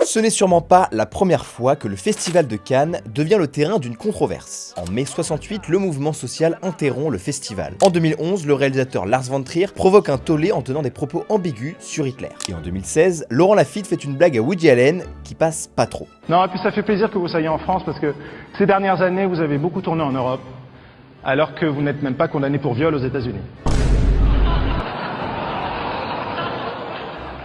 Ce n'est sûrement pas la première fois que le Festival de Cannes devient le terrain d'une controverse. En mai 68, le mouvement social interrompt le festival. En 2011, le réalisateur Lars von Trier provoque un tollé en tenant des propos ambigus sur Hitler. Et en 2016, Laurent Lafitte fait une blague à Woody Allen qui passe pas trop. Non, et puis ça fait plaisir que vous soyez en France parce que ces dernières années, vous avez beaucoup tourné en Europe, alors que vous n'êtes même pas condamné pour viol aux États-Unis.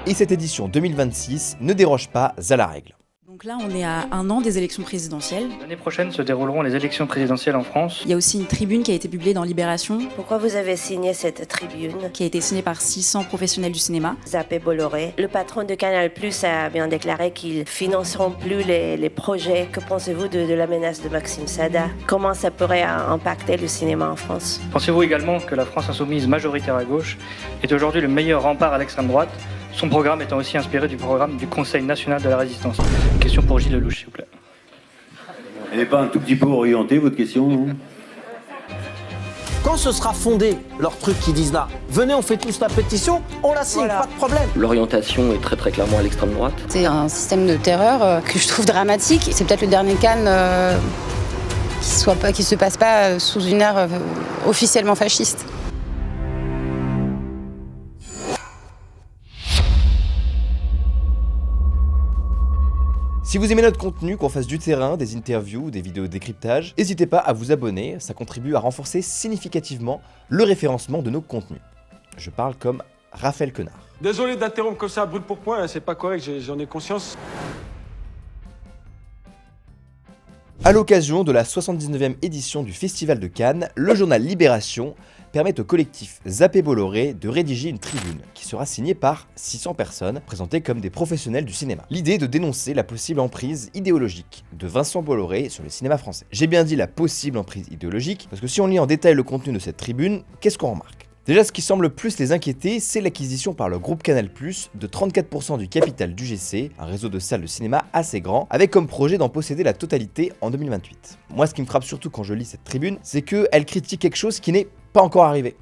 Et cette édition 2026 ne déroge pas à la règle. Donc là, on est à 1 an des élections présidentielles. L'année prochaine se dérouleront les élections présidentielles en France. Il y a aussi une tribune qui a été publiée dans Libération. Pourquoi vous avez signé cette tribune? Qui a été signée par 600 professionnels du cinéma. Zappé Bolloré. Le patron de Canal+ a bien déclaré qu'ils financeront plus les projets. Que pensez-vous de la menace de Maxime Sada? Comment ça pourrait impacter le cinéma en France? Pensez-vous également que la France insoumise majoritaire à gauche est aujourd'hui le meilleur rempart à l'extrême droite, son programme étant aussi inspiré du programme du Conseil national de la résistance? Question pour Gilles Lelouch, s'il vous plaît. Elle n'est pas un tout petit peu orientée, votre question, non? Quand ce sera fondé, leur truc qui disent là, venez, on fait tous la pétition, on la signe, pas de problème. L'orientation est très clairement à l'extrême droite. C'est un système de terreur que je trouve dramatique. C'est peut-être le dernier Cannes qui se passe pas sous une ère officiellement fasciste. Si vous aimez notre contenu, qu'on fasse du terrain, des interviews, des vidéos de décryptage, n'hésitez pas à vous abonner, ça contribue à renforcer significativement le référencement de nos contenus. Je parle comme Raphaël Quenard. Désolé d'interrompre comme ça à brûle pour point, c'est pas correct, j'en ai conscience. À l'occasion de la 79e édition du Festival de Cannes, le journal Libération permet au collectif Zappé Bolloré de rédiger une tribune qui sera signée par 600 personnes présentées comme des professionnels du cinéma. L'idée est de dénoncer la possible emprise idéologique de Vincent Bolloré sur le cinéma français. J'ai bien dit la possible emprise idéologique parce que si on lit en détail le contenu de cette tribune, qu'est-ce qu'on remarque ? Déjà, ce qui semble le plus les inquiéter, c'est l'acquisition par le groupe Canal+ de 34% du capital d'UGC, un réseau de salles de cinéma assez grand, avec comme projet d'en posséder la totalité en 2028. Moi, ce qui me frappe surtout quand je lis cette tribune, c'est qu'elle critique quelque chose qui n'est pas encore arrivé,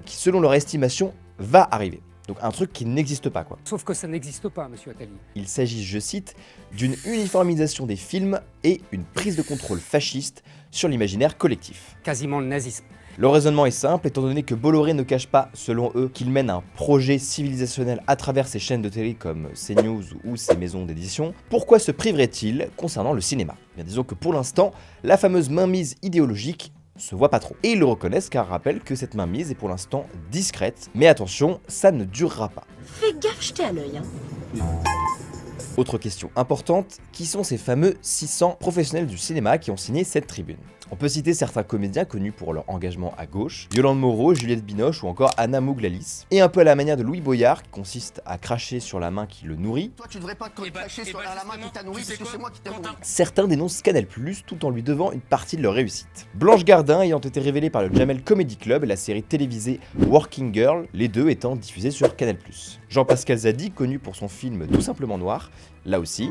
qui selon leur estimation va arriver. Donc un truc qui n'existe pas, quoi. Sauf que ça n'existe pas, monsieur Attali. Il s'agit, je cite, d'une uniformisation des films et une prise de contrôle fasciste sur l'imaginaire collectif. Quasiment le nazisme. Le raisonnement est simple, étant donné que Bolloré ne cache pas, selon eux, qu'il mène un projet civilisationnel à travers ses chaînes de télé comme CNews ou ses maisons d'édition, pourquoi se priverait-il concernant le cinéma? Bien, disons que pour l'instant, la fameuse mainmise idéologique se voit pas trop. Et ils le reconnaissent car rappellent que cette mainmise est pour l'instant discrète, mais attention, ça ne durera pas. Fais gaffe, jetez un œil, hein. Autre question importante, qui sont ces fameux 600 professionnels du cinéma qui ont signé cette tribune? On peut citer certains comédiens connus pour leur engagement à gauche, Yolande Moreau, Juliette Binoche ou encore Anna Mouglalis, et un peu à la manière de Louis Boyard qui consiste à cracher sur la main qui le nourrit. Toi, tu devrais pas cracher sur la main qui t'a nourri parce que c'est moi qui t'ai nourri. Certains dénoncent Canal+, tout en lui devant une partie de leur réussite. Blanche Gardin ayant été révélée par le Jamel Comedy Club et la série télévisée Working Girl, les deux étant diffusés sur Canal+. Jean-Pascal Zadi, connu pour son film Tout simplement noir, là aussi.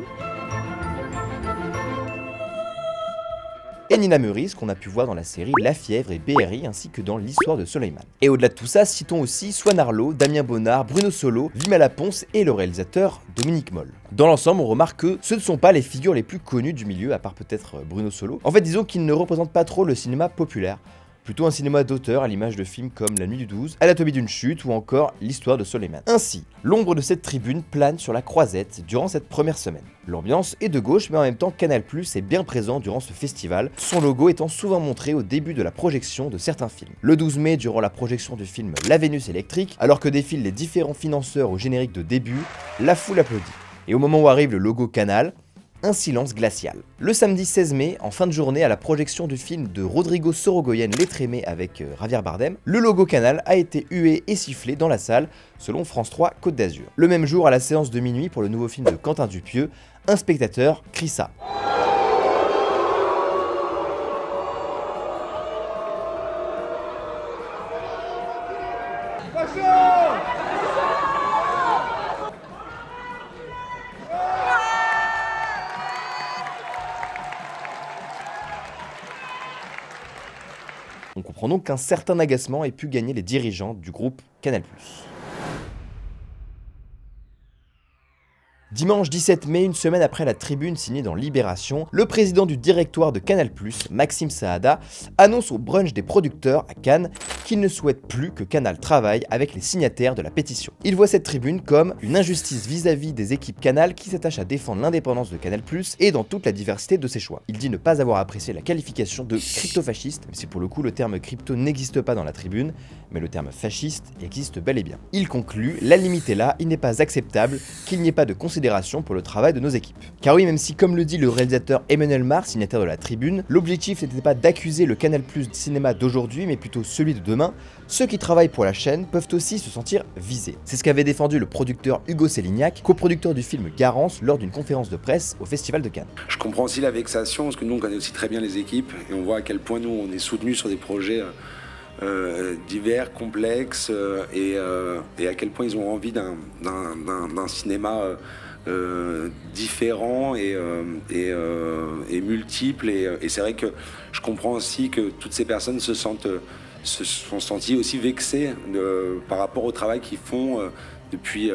Et Nina Meurice, qu'on a pu voir dans la série La Fièvre et BRI, ainsi que dans l'histoire de Soleiman. Et au-delà de tout ça, citons aussi Swan Arlo, Damien Bonnard, Bruno Solo, Vimala Ponce et le réalisateur Dominique Moll. Dans l'ensemble, on remarque que ce ne sont pas les figures les plus connues du milieu, à part peut-être Bruno Solo. En fait, disons qu'ils ne représentent pas trop le cinéma populaire, plutôt un cinéma d'auteur à l'image de films comme La Nuit du 12, Anatomie d'une chute ou encore L'histoire de Soleiman. Ainsi, l'ombre de cette tribune plane sur la Croisette durant cette première semaine. L'ambiance est de gauche, mais en même temps Canal+ est bien présent durant ce festival, son logo étant souvent montré au début de la projection de certains films. Le 12 mai, durant la projection du film La Vénus électrique, alors que défilent les différents financeurs au générique de début, la foule applaudit. Et au moment où arrive le logo Canal, un silence glacial. Le samedi 16 mai, en fin de journée, à la projection du film de Rodrigo Sorogoyen L'être aimé avec Javier Bardem, le logo Canal a été hué et sifflé dans la salle, selon France 3 Côte d'Azur. Le même jour, à la séance de minuit pour le nouveau film de Quentin Dupieux, un spectateur crie ça. On comprend donc qu'un certain agacement ait pu gagner les dirigeants du groupe Canal+. Dimanche 17 mai, une semaine après la tribune signée dans Libération, le président du directoire de Canal+, Maxime Saada, annonce au brunch des producteurs à Cannes qu'il ne souhaite plus que Canal travaille avec les signataires de la pétition. Il voit cette tribune comme une injustice vis-à-vis des équipes Canal qui s'attachent à défendre l'indépendance de Canal+, et dans toute la diversité de ses choix. Il dit ne pas avoir apprécié la qualification de crypto-fasciste, même si pour le coup le terme crypto n'existe pas dans la tribune, mais le terme fasciste existe bel et bien. Il conclut, la limite est là, il n'est pas acceptable qu'il n'y ait pas de considération pour le travail de nos équipes. Car oui, même si comme le dit le réalisateur Emmanuel Mar, signataire de la tribune, l'objectif n'était pas d'accuser le Canal+ cinéma d'aujourd'hui, mais plutôt celui de demain, ceux qui travaillent pour la chaîne peuvent aussi se sentir visés. C'est ce qu'avait défendu le producteur Hugo Sélignac, coproducteur du film Garance, lors d'une conférence de presse au Festival de Cannes. Je comprends aussi la vexation, parce que nous on connaît aussi très bien les équipes, et on voit à quel point nous on est soutenus sur des projets divers, complexes, et à quel point ils ont envie d'un cinéma différent et multiple, et c'est vrai que je comprends aussi que toutes ces personnes se sont senties aussi vexées par rapport au travail qu'ils font depuis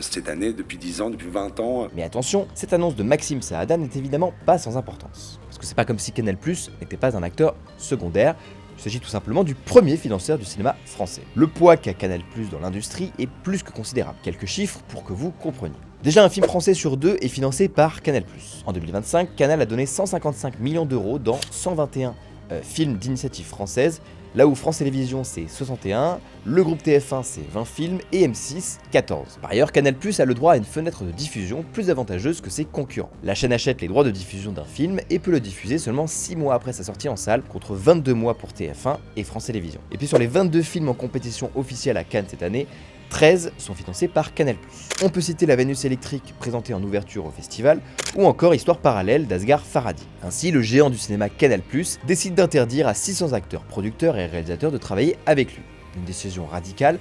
cette année, depuis 10 ans, depuis 20 ans. Mais attention, cette annonce de Maxime Saada n'est évidemment pas sans importance. Parce que c'est pas comme si Canal+ n'était pas un acteur secondaire, il s'agit tout simplement du premier financeur du cinéma français. Le poids qu'a Canal+ dans l'industrie est plus que considérable. Quelques chiffres pour que vous compreniez. Déjà, un film français sur 2 est financé par Canal+. En 2025, Canal a donné 155 millions d'euros dans 121 films d'initiative française, là où France Télévisions c'est 61, le groupe TF1 c'est 20 films et M6 14. Par ailleurs, Canal+ a le droit à une fenêtre de diffusion plus avantageuse que ses concurrents. La chaîne achète les droits de diffusion d'un film et peut le diffuser seulement 6 mois après sa sortie en salle, contre 22 mois pour TF1 et France Télévisions. Et puis sur les 22 films en compétition officielle à Cannes cette année, 13 sont financés par Canal+. On peut citer La Vénus électrique présentée en ouverture au festival, ou encore Histoire parallèle d'Asghar Farhadi. Ainsi, le géant du cinéma Canal+ décide d'interdire à 600 acteurs, producteurs et réalisateurs de travailler avec lui. Une décision radicale,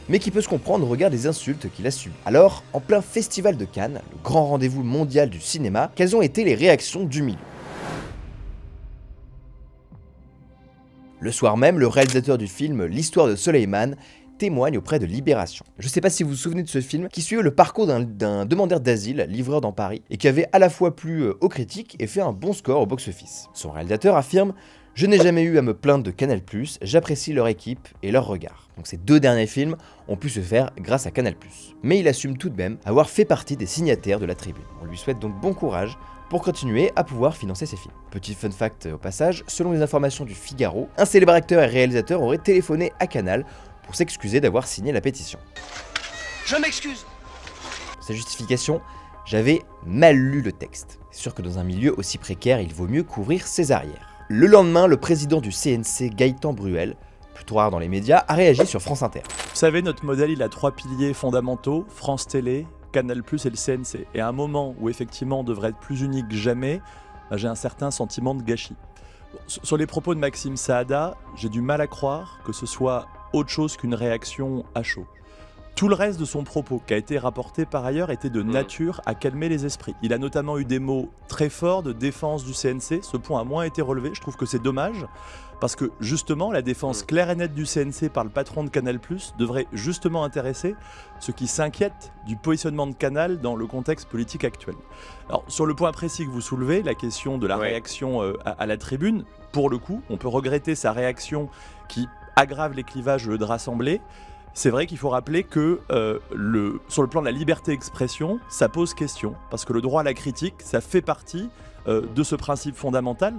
mais qui peut se comprendre au regard des insultes qu'il a subies. Alors, en plein festival de Cannes, le grand rendez-vous mondial du cinéma, quelles ont été les réactions du milieu ? Le soir même, le réalisateur du film L'Histoire de Soleiman témoigne auprès de Libération. Je sais pas si vous vous souvenez de ce film qui suit le parcours d'un demandeur d'asile, livreur dans Paris, et qui avait à la fois plu aux critiques et fait un bon score au box-office. Son réalisateur affirme « Je n'ai jamais eu à me plaindre de Canal+, j'apprécie leur équipe et leur regard ». Donc ces 2 derniers films ont pu se faire grâce à Canal+. Mais il assume tout de même avoir fait partie des signataires de la tribune. On lui souhaite donc bon courage pour continuer à pouvoir financer ses films. Petit fun fact au passage, selon les informations du Figaro, un célèbre acteur et réalisateur aurait téléphoné à Canal pour s'excuser d'avoir signé la pétition. Je m'excuse. Sa justification, j'avais mal lu le texte. C'est sûr que dans un milieu aussi précaire, il vaut mieux couvrir ses arrières. Le lendemain, le président du CNC, Gaëtan Bruel, plutôt rare dans les médias, a réagi sur France Inter. Vous savez, notre modèle, il a 3 piliers fondamentaux, France Télé, Canal+, et le CNC. Et à un moment où effectivement on devrait être plus unis que jamais, j'ai un certain sentiment de gâchis. Sur les propos de Maxime Saada, j'ai du mal à croire que ce soit autre chose qu'une réaction à chaud. Tout le reste de son propos, qui a été rapporté par ailleurs, était de nature à calmer les esprits. Il a notamment eu des mots très forts de défense du CNC, ce point a moins été relevé, je trouve que c'est dommage, parce que justement la défense claire et nette du CNC par le patron de Canal+ devrait justement intéresser ceux qui s'inquiètent du positionnement de Canal dans le contexte politique actuel. Alors sur le point précis que vous soulevez, la question de la réaction à la tribune, pour le coup, on peut regretter sa réaction qui aggrave les clivages de rassembler. C'est vrai qu'il faut rappeler que sur le plan de la liberté d'expression, ça pose question, parce que le droit à la critique, ça fait partie de ce principe fondamental.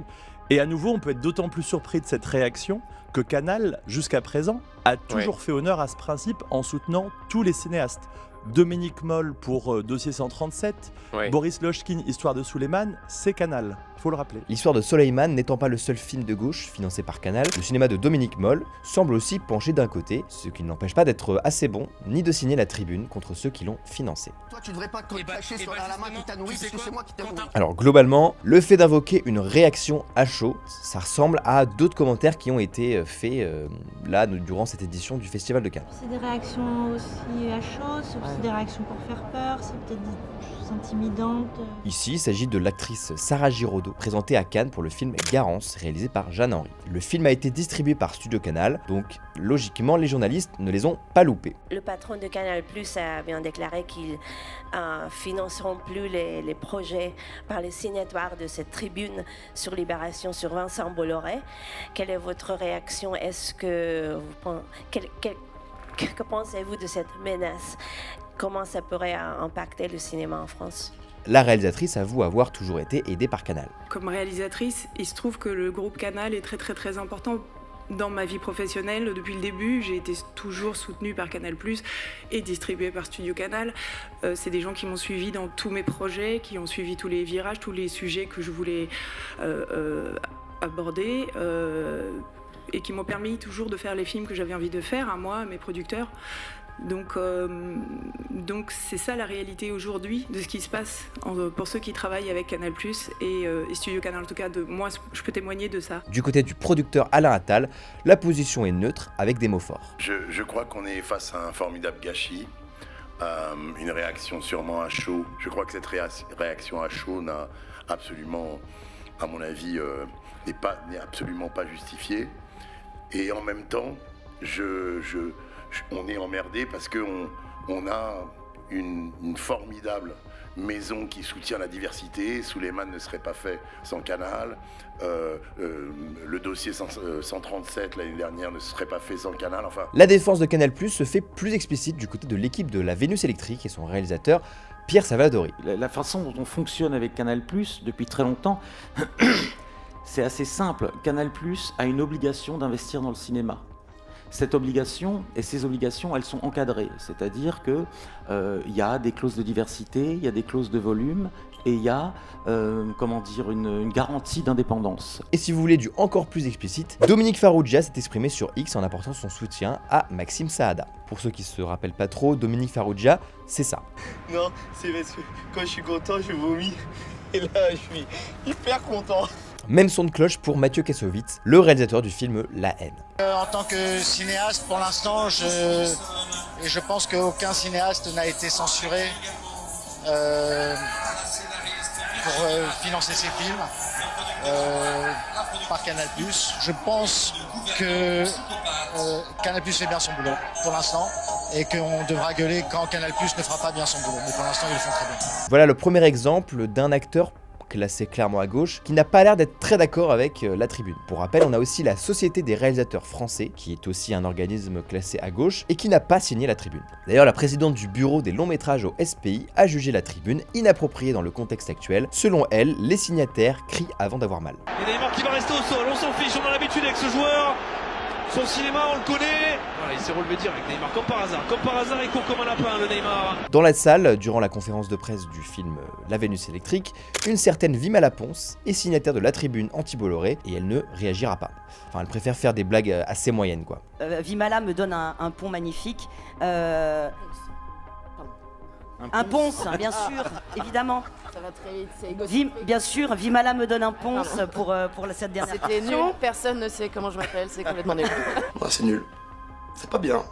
Et à nouveau, on peut être d'autant plus surpris de cette réaction que Canal, jusqu'à présent, a toujours fait honneur à ce principe en soutenant tous les cinéastes. Dominique Moll pour Dossier 137, Boris Lochkin, Histoire de Soleiman, c'est Canal, il faut le rappeler. L'Histoire de Soleiman n'étant pas le seul film de gauche financé par Canal, le cinéma de Dominique Moll semble aussi pencher d'un côté, ce qui ne l'empêche pas d'être assez bon, ni de signer la tribune contre ceux qui l'ont financé. Toi, tu devrais pas te cracher sur la main qui t'a nourri, parce que c'est moi qui t'ai nourri. Alors globalement, le fait d'invoquer une réaction à chaud, ça ressemble à d'autres commentaires qui ont été faits là durant cette édition du Festival de Cannes. C'est des réactions aussi à chaud sur C'est des réactions pour faire peur, c'est peut-être des choses intimidantes. Ici, il s'agit de l'actrice Sarah Giraudot, présentée à Cannes pour le film Garance, réalisé par Jeanne Henry. Le film a été distribué par Studio Canal, donc logiquement les journalistes ne les ont pas loupés. Le patron de Canal+ a bien déclaré qu'ils financeront plus les projets par les signatoires de cette tribune sur Libération sur Vincent Bolloré. Quelle est votre réaction? Est-ce que que pensez-vous de cette menace? Comment ça pourrait impacter le cinéma en France? La réalisatrice avoue avoir toujours été aidée par Canal. Comme réalisatrice, il se trouve que le groupe Canal est très important dans ma vie professionnelle. Depuis le début, j'ai été toujours soutenue par Canal+ et distribuée par Studio Canal. C'est des gens qui m'ont suivie dans tous mes projets, qui ont suivi tous les virages, tous les sujets que je voulais aborder. Et qui m'ont permis toujours de faire les films que j'avais envie de faire, à moi, à mes producteurs. Donc c'est ça la réalité aujourd'hui de ce qui se passe pour ceux qui travaillent avec Canal+ et Studio Canal. En tout cas, moi, je peux témoigner de ça. Du côté du producteur Alain Attal, la position est neutre avec des mots forts. Je crois qu'on est face à un formidable gâchis, une réaction sûrement à chaud. Je crois que cette réaction à chaud n'a absolument, à mon avis, n'est absolument pas justifiée. Et en même temps, on est emmerdé parce qu'on a une formidable maison qui soutient la diversité. Souleymane ne serait pas fait sans Canal. Le dossier 137 l'année dernière ne serait pas fait sans Canal. Enfin... La défense de Canal+ se fait plus explicite du côté de l'équipe de La Vénus Électrique et son réalisateur Pierre Savadori. La façon dont on fonctionne avec Canal+ depuis très longtemps, c'est assez simple. Canal+ a une obligation d'investir dans le cinéma. Cette obligation et ces obligations, elles sont encadrées, c'est-à-dire que y a des clauses de diversité, il y a des clauses de volume et il y a une garantie d'indépendance. Et si vous voulez du encore plus explicite, Dominique Farrugia s'est exprimé sur X en apportant son soutien à Maxime Saada. Pour ceux qui se rappellent pas trop, Dominique Farrugia, c'est ça. Non, c'est parce que quand je suis content, je vomis. Et là, je suis hyper content. Même son de cloche pour Mathieu Kassovitz, le réalisateur du film La Haine. En tant que cinéaste, pour l'instant, je pense qu'aucun cinéaste n'a été censuré pour financer ses films par Canal+. Je pense que Canal+ fait bien son boulot pour l'instant et qu'on devra gueuler quand Canal+ ne fera pas bien son boulot. Mais pour l'instant, ils le font très bien. Voilà le premier exemple d'un acteur classé clairement à gauche, qui n'a pas l'air d'être très d'accord avec la tribune. Pour rappel, on a aussi la Société des réalisateurs français, qui est aussi un organisme classé à gauche, et qui n'a pas signé la tribune. D'ailleurs, la présidente du bureau des longs métrages au SPI a jugé la tribune inappropriée dans le contexte actuel. Selon elle, les signataires crient avant d'avoir mal. Et Neymar qui va rester au sol, on s'en fiche, on a l'habitude avec ce joueur. Son cinéma, on le connaît. Voilà, il s'est relevé direct, Neymar, comme par hasard, il court comme un lapin, le Neymar. Dans la salle, durant la conférence de presse du film La Vénus Électrique, une certaine Vima Laponce est signataire de la tribune anti-Bolloré et elle ne réagira pas. Enfin, elle préfère faire des blagues assez moyennes, quoi. Vimala me donne un pont magnifique. Un ponce, bien sûr, évidemment. Ça va très vite, c'est égotique. Bien sûr, Vimala me donne un ponce pour cette dernière C'était nul, personne ne sait comment je m'appelle, c'est complètement nul. Ouais, c'est nul. C'est pas bien.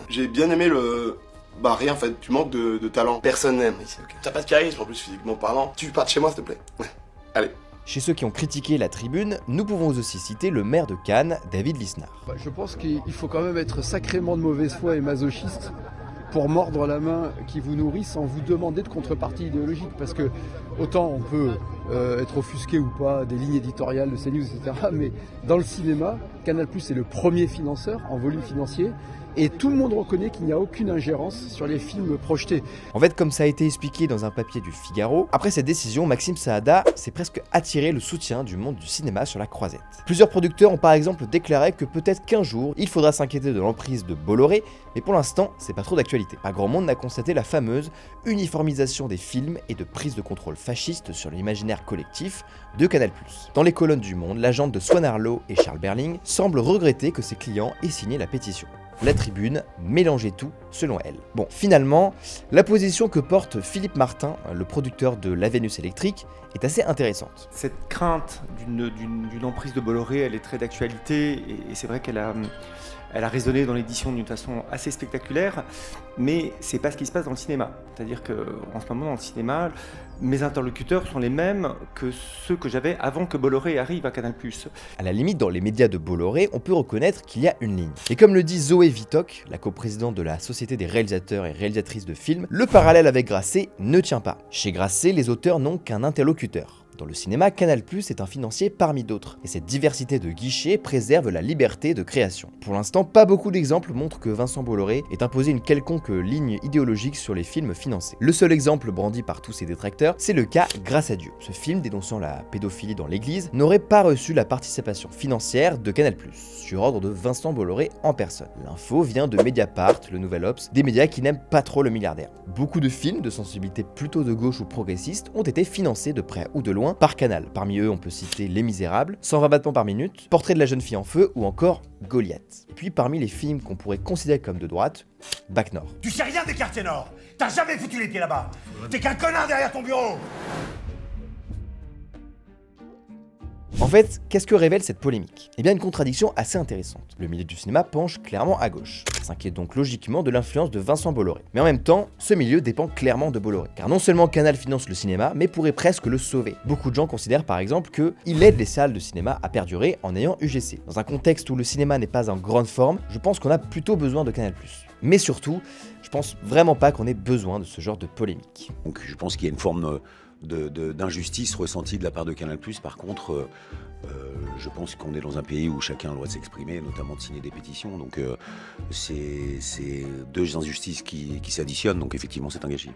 J'ai bien aimé le... Bah rien en fait, tu manques de talent. Personne n'aime ici, ok. T'as pas de charisme en plus physiquement parlant. Tu pars de chez moi s'il te plaît. Ouais, allez. Chez ceux qui ont critiqué la tribune, nous pouvons aussi citer le maire de Cannes, David Lisnard. Je pense qu'il faut quand même être sacrément de mauvaise foi et masochiste pour mordre la main qui vous nourrit sans vous demander de contrepartie idéologique. Parce que autant on peut être offusqué ou pas des lignes éditoriales de CNews, etc. Mais dans le cinéma, Canal+ est le premier financeur en volume financier. Et tout le monde reconnaît qu'il n'y a aucune ingérence sur les films projetés. En fait, comme ça a été expliqué dans un papier du Figaro, après cette décision, Maxime Saada s'est presque attiré le soutien du monde du cinéma sur la croisette. Plusieurs producteurs ont par exemple déclaré que peut-être qu'un jour, il faudra s'inquiéter de l'emprise de Bolloré, mais pour l'instant, c'est pas trop d'actualité. Pas grand monde n'a constaté la fameuse uniformisation des films et de prise de contrôle fasciste sur l'imaginaire collectif de Canal+. Dans les colonnes du Monde, l'agente de Swan Arlo et Charles Berling semblent regretter que ses clients aient signé la pétition. la tribune mélangeait tout selon elle. Bon, finalement, la position que porte Philippe Martin, le producteur de La Vénus électrique, est assez intéressante. Cette crainte d'une emprise de Bolloré, elle est très d'actualité et c'est vrai qu'elle a résonné dans l'édition d'une façon assez spectaculaire, mais c'est pas ce qui se passe dans le cinéma. C'est-à-dire qu'en ce moment, dans le cinéma, mes interlocuteurs sont les mêmes que ceux que j'avais avant que Bolloré arrive à Canal+. À la limite, dans les médias de Bolloré, on peut reconnaître qu'il y a une ligne. Et comme le dit Zoé Vitok, la coprésidente de la Société des réalisateurs et réalisatrices de films, le parallèle avec Grasset ne tient pas. Chez Grasset, les auteurs n'ont qu'un interlocuteur. Dans le cinéma, Canal+ est un financier parmi d'autres, et cette diversité de guichets préserve la liberté de création. Pour l'instant, pas beaucoup d'exemples montrent que Vincent Bolloré ait imposé une quelconque ligne idéologique sur les films financés. Le seul exemple brandi par tous ses détracteurs, c'est le cas Grâce à Dieu. Ce film dénonçant la pédophilie dans l'église n'aurait pas reçu la participation financière de Canal+, sur ordre de Vincent Bolloré en personne. L'info vient de Mediapart, le Nouvel Obs, des médias qui n'aiment pas trop le milliardaire. Beaucoup de films de sensibilité plutôt de gauche ou progressiste ont été financés de près ou de loin par Canal. Parmi eux, on peut citer Les Misérables, 120 battements par minute, Portrait de la jeune fille en feu ou encore Goliath. Puis parmi les films qu'on pourrait considérer comme de droite, Bac Nord. Tu sais rien des quartiers nord. T'as jamais foutu les pieds là-bas. T'es qu'un connard derrière ton bureau. En fait, qu'est-ce que révèle cette polémique? Eh bien une contradiction assez intéressante. Le milieu du cinéma penche clairement à gauche, s'inquiète donc logiquement de l'influence de Vincent Bolloré. Mais en même temps, ce milieu dépend clairement de Bolloré. Car non seulement Canal finance le cinéma, mais pourrait presque le sauver. Beaucoup de gens considèrent par exemple qu'il aide les salles de cinéma à perdurer en ayant UGC. Dans un contexte où le cinéma n'est pas en grande forme, je pense qu'on a plutôt besoin de Canal+. Mais surtout, je pense vraiment pas qu'on ait besoin de ce genre de polémique. Donc je pense qu'il y a une forme d'injustice ressentie de la part de Canal+. Par contre, je pense qu'on est dans un pays où chacun a le droit de s'exprimer, notamment de signer des pétitions. Donc c'est deux injustices qui s'additionnent, donc effectivement c'est un gâchis.